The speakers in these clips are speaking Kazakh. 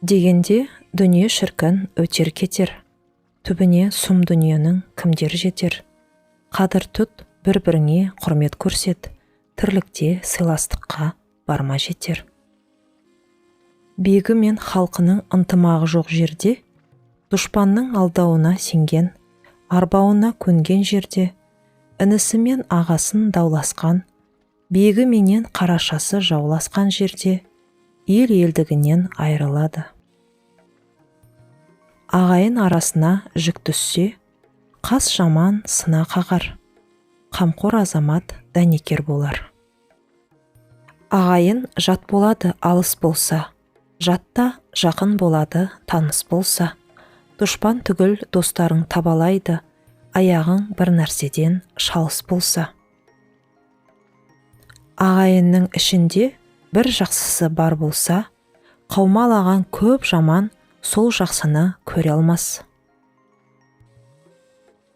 Дегенде дүние шіркін өтер кетер, түбіне сұм дүниенің кімдер жетер. Қадір тұт, бір-біріңе құрмет көрсет, тірлікте сыйластыққа барма жетер. Бегі мен халқының ынтымағы жоқ жерде, дұшпанның алдауына сенген, арбауына көнген жерде, інісі мен ағасын дауласқан, бегі менен қарашасы жауласқан жерде, ел елдігінен айырылады. Ағайын арасына жүк түссе, қас жаман сына қағар, қамқор азамат дәнекер болар. Ағайын жат болады алыс болса, жатта жақын болады таныс болса, дұшпан түгіл достарың табалайды, аяғың бір нәрседен шалыс болса. Ағайынның ішінде бір жақсысы бар болса, қаумалаған көп жаман сол жақсыны көре алмас.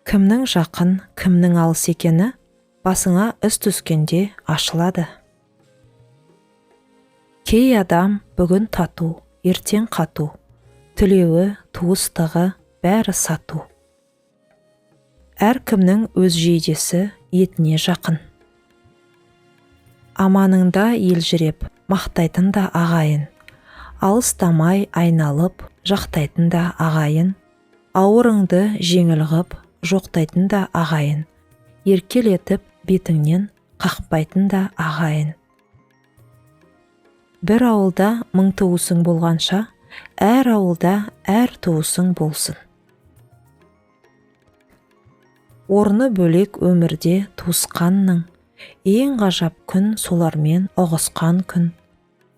Кімнің жақын, кімнің алыс екені басыңа іс түскенде ашылады. Кей адам бүгін тату, ертең қату, тілеуі, туыстығы бәрі сату. Әркімнің өз жейдесі етіне жақын. Аманыңда елжіреп, мақтайтын да ағайын, алыстамай айналып, жақтайтын да ағайын, ауырыңды жеңіл ғып, жоқтайтын да ағайын, еркелетіп бетіңнен қақпайтын да ағайын. Бір ауылда мың туысың болғанша, әр ауылда әр туысың болсын. Орны бөлек өмірде туысқанның, ең ғажап күн солармен ұғысқан күн.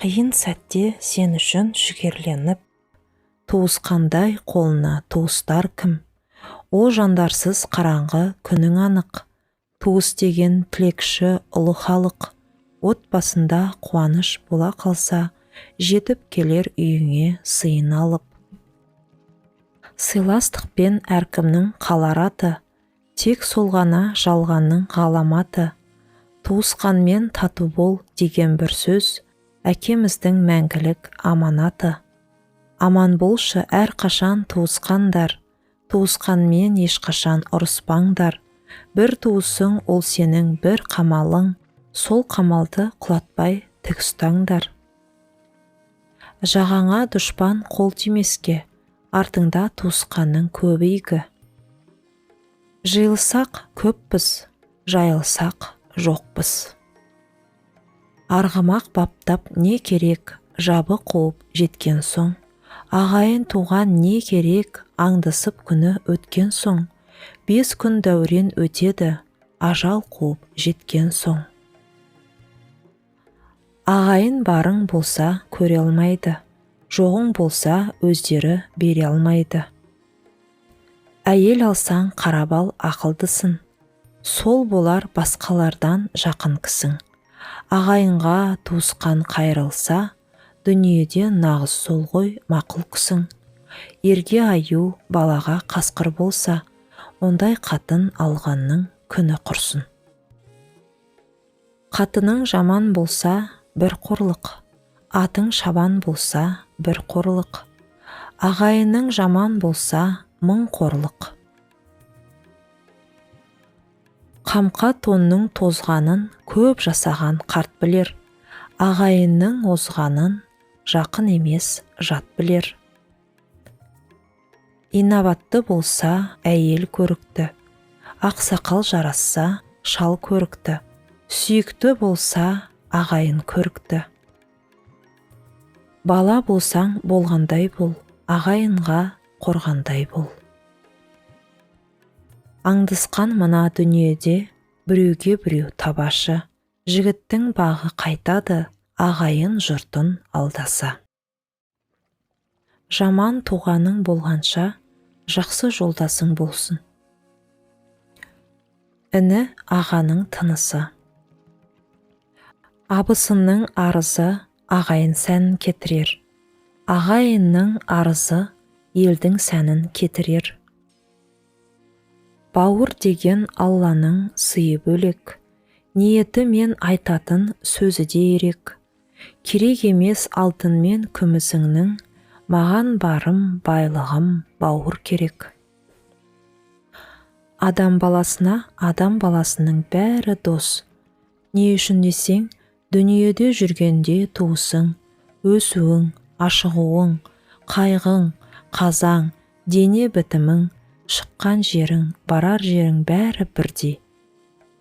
Қиын сәтте сен үшін жігерленіп, туысқандай қолына туыстар кім? О жандарсыз қараңғы күнің анық, туыс деген тілекші ұлы халық, отбасында қуаныш бола қалса, жетіп келер үйіңе сыйын алып. Сыйластықпен әркімнің қалар аты, тек сол ғана жалғанның ғаламаты. Туысқанмен тату бол деген бір сөз, әкеміздің мәңгілік аманаты. Аман болшы әрқашан туысқандар, туысқанмен ешқашан ұрыспаңдар. Бір туысың ол сенің бір қамалың, сол қамалды құлатпай тік ұстаңдар. Жағаңа дұшпан қол тимеске, артыңда туысқанның көп игі. Жиылсақ көппіз, жайылсақ жоқпыз. Арғымақ баптап не керек, жабы қуып жеткен соң, ағайын туған не керек, аңдысып күні өткен соң, 5 күн дәурен өтеді, ажал қуып жеткен соң. Ағайын барың болса көре алмайды, жоғың болса өздері бере алмайды. Әйел алсаң қарап ал ақылдысын, сол болар басқалардан жақын кісің. Ағайынға туысқан қайрылса, дүниеде нағыз сол ғой мақұл кісің. Ерге аю, балаға қасқыр болса, ондай қатын алғанның күні құрсын. Қатының жаман болса, бір қорлық, атың шабан болса, бір қорлық. Ағайының жаман болса, 1000 қорлық. Қамқа тонның тозғанын көп жасаған қарт білер, ағайынның озғанын жақын емес жат білер. Инабатты болса әйел көрікті, ақсақал жарасса шал көрікті, сүйікті болса ағайын көрікті. Бала болсаң болғандай бол, ағайынға қорғандай бол. Аңдысқан мына дүниеде біреуге біреу табашы, жігіттің бағы қайтады, ағайын жұртын алдаса. Жаман туғаның болғанша, жақсы жолдасың болсын. Іні ағаның тынысы. Абысынның арызы ағайын сәнін кетірер, ағайынның арызы елдің сәнін кетірер. Бауыр деген Алланың сыйы бөлек, ниеті мен айтатын сөзі де ерек. Керек емес алтын мен күмісіңнің, Маған барым, байлығым, бауыр керек. Адам баласына адам баласының бәрі дос. Не үшін десең, дүниеде жүргенде туысың, өсуің, ашығуың, қайғың, қазаң, дене бітімің, шыққан жерің, барар жерің бәрі бірдей.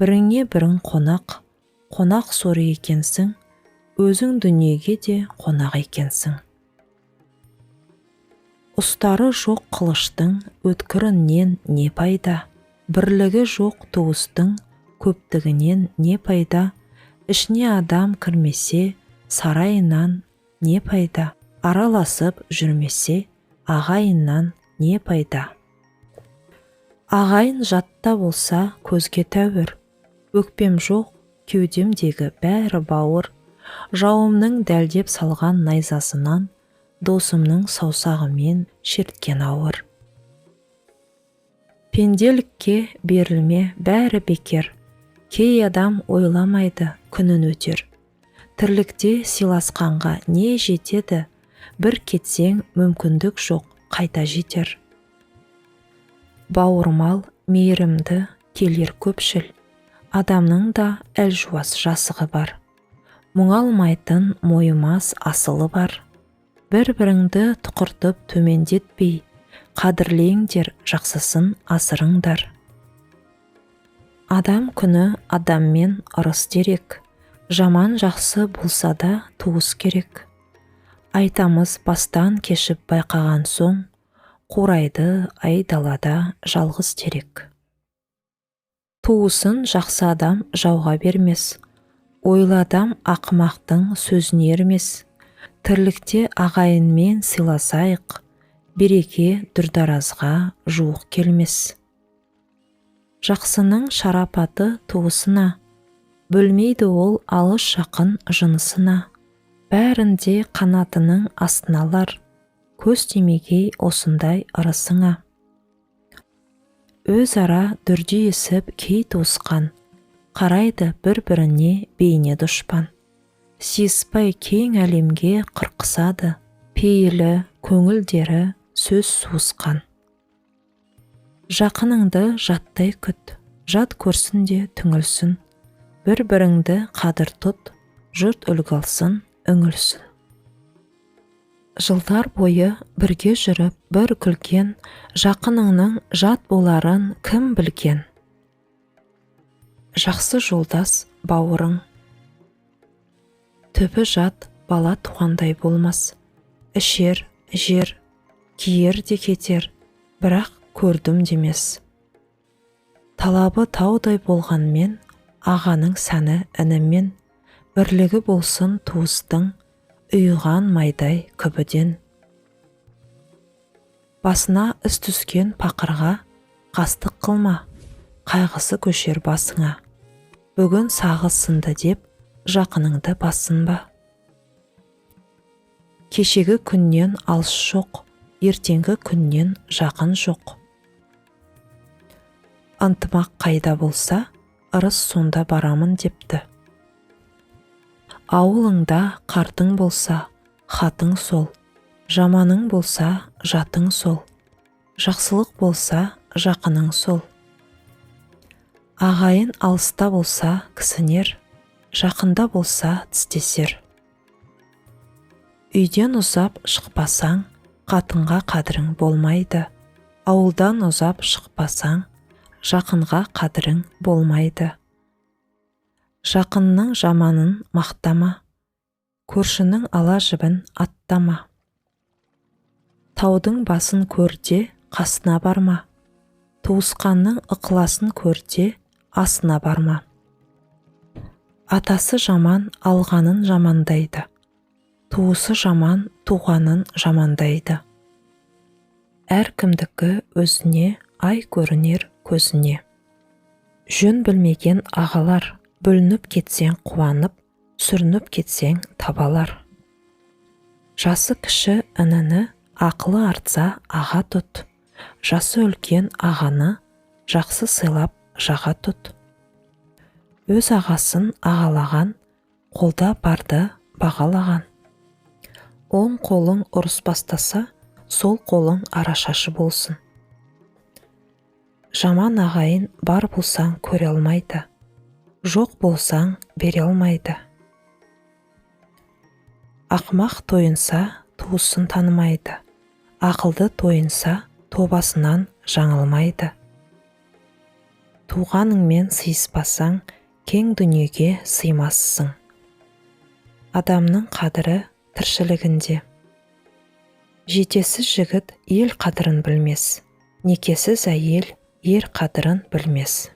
Біріңе бірің қонақ, қонақ соры екенсің, өзің дүниеге де қонақ екенсің. Ұстары жоқ қылыштың өткірінен не пайда? Бірлігі жоқ туыстың көптігінен не пайда? Ішіне адам кірмесе, сарайынан не пайда? Араласып жүрмесе, ағайыннан не пайда? Ағайын жатта болса көзге тәуір, өкпем жоқ кеудемдегі бәрі бауыр. Жауымның дәлдеп салған найзасынан, досымның саусағымен шерткен ауыр. Пенделікке берілме бәрі бекер, кей адам ойламайды күнін өтер. Тірлікте сыйласқанға не жетеді, бір кетсең мүмкіндік жоқ қайта жетер. Бауырмал, мейірімді келер көпшіл, адамның да әлжуаз жасығы бар. Мұңалмайтын мойымас асылы бар. Бір-біріңді тұқыртып төмендетпей, қадірлеңдер жақсысын асырыңдар. Адам күні адаммен ырыс дерек, жаман жақсы болса да туыс керек. Айтамыз бастан кешіп байқаған соң, қурайды айдалада жалғыз терек. Туысын жақсы адам жауға бермес, ойлы адам ақымақтың сөзін ермес. Тірлікте ағайынмен сыйласайық, береке дүрдаразға жуық келмес. Жақсының шарапаты туысына, бөлмейді ол алыс жақын жынысына. Бәрінде қанатының астыналар, көз тимегей осындай ырысыңа. Өзара дүрдиісіп кей туысқан, қарайды бір-біріне бейне дұшпан. Сиыспай кең әлемге қырқысады, пейілі, көңілдері сөз суысқан. Жақыныңды жаттай күт, жат көрсін де түңілсін. Бір-біріңді қадір тұт, жұрт үлгі алсын, үңілсін. Жылдар бойы бірге жүріп, бір күлген, жақыныңның жат боларын кім білген? Жақсы жолдас бауырың. Түбі жат бала туғандай болмас. Ішер, жер, киер де кетер, бірақ көрдім демес. Талабы таудай болғанмен, ағаның сәні ініммен, бірлігі болсын туыстың, ұйыған майдай күбіден. Басына іс түскен пақырға, қастық қылма, қайғысы көшер басыңа. Бүгін сағы сынды деп, жақыныңды басынба. Кешегі күннен алыс жоқ, ертеңгі күннен жақын жоқ. Ынтымақ қайда болса, ырыс сонда барамын депті. Ауылыңда қартың болса, хатың сол, жаманың болса, жатың сол, жақсылық болса, жақының сол. Ағайын алыста болса, кісінер, жақында болса, тістесер. Үйден ұзап шықпасаң, қатынға қадірің болмайды. Ауылдан ұзап шықпасаң, жақынға қадірің болмайды. Жақынның жаманын мақтама, көршінің ала жібін аттама. Таудың басын көрде, қасына барма. Туысқанның ықыласын көрде, асына барма. Атасы жаман алғанын жамандайды. Туысы жаман туғанын жамандайды. Әркімдікі өзіне, ай көрінер көзіне. Жөн білмеген ағалар, бүлініп кетсең қуанып, сүрініп кетсең табалар. Жасы кіші ініні, ақылы артса аға тұт. Жасы үлкен ағаны, жақсы сыйлап жаға тұт. Өз ағасын ағалаған, қолда барды бағалаған. Оң қолың ұрыс бастаса, сол қолың арашашы болсын. Жаман ағайын бар болсаң көре алмайды, жоқ болсаң бере алмайды. Ақымақ тойынса, туысын танымайды, ақылды тойынса, тобасынан жаңылмайды. Туғаныңмен сыйыспасаң, кең дүниеге сыймассың. Адамның қадірі тіршілігінде. Жетесіз жігіт ел қадірін білмес, некесіз әйел ер қадірін білмес.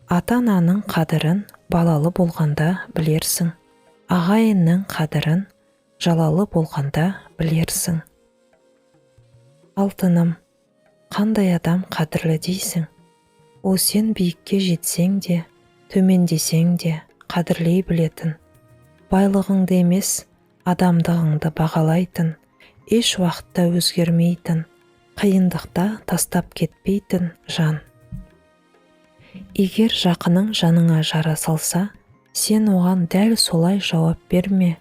Ата-ананың қадірін балалы болғанда білерсің, ағайынның қадірін жалалы болғанда білерсің. Алтыным, қандай адам қадірлі дейсің? О, сен биікке жетсең де, төмендесең де қадірлей білетін, байлығыңды емес, адамдығыңды бағалайтын, еш уақытта өзгермейтін, қиындықта тастап кетпейтін жан. Егер жақының жаныңа жара салса, сен оған дәл солай жауап берме,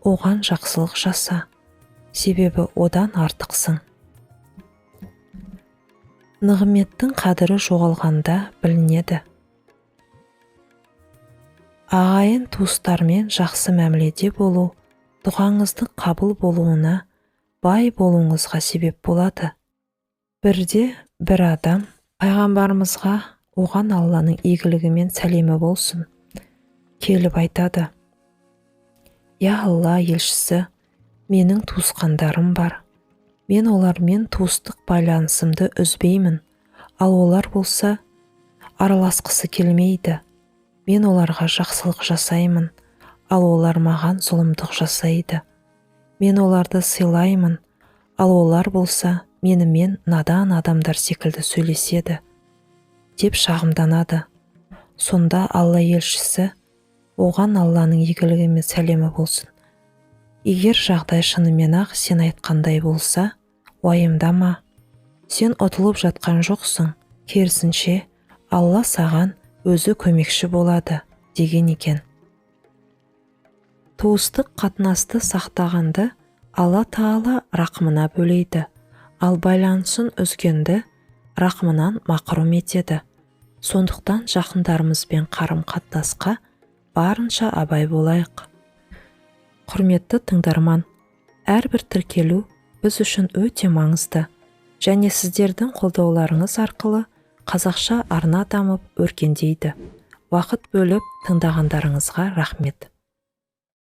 оған жақсылық жаса, себебі одан артықсың. Нығметтің қадірі жоғалғанда білінеді. Ағайын туыстармен жақсы мәміледе болу, дұғаңыздың қабыл болуына, бай болуыңызға себеп болады. Бірде бір адам пайғамбарымызға, оған Алланың игілігімен сәлемі болсын, келіп айтады: «Я Алла елшісі, менің туысқандарым бар. Мен олармен туыстық байланысымды үзбеймін, ал олар болса араласқысы келмейді. Мен оларға жақсылық жасаймын, ал олар маған зұлымдық жасайды. Мен оларды сыйлаймын, ал олар болса менімен надан адамдар секілді сөйлеседі», деп шағымданады. Сонда Алла елшісі, оған Алланың игілігімен сәлемі болсын: «Егер жағдай шынымен-ақ сен айтқандай болса, уайымдама, сен ұтылып жатқан жоқсың, керісінше Алла саған өзі көмекші болады», деген екен. Туыстық қатынасты сақтағанды Алла Тағала рақымына бөлейді, ал байланысын үзгенді рақымынан мақрұм етеді. Сондықтан жақындарымызбен қарым-қатынасқа барынша абай болайық. Құрметті тыңдарман, әрбір тіркелу біз үшін өте маңызды, және сіздердің қолдауларыңыз арқылы қазақша арна дамып өркендейді. Уақыт бөліп тыңдағандарыңызға рахмет.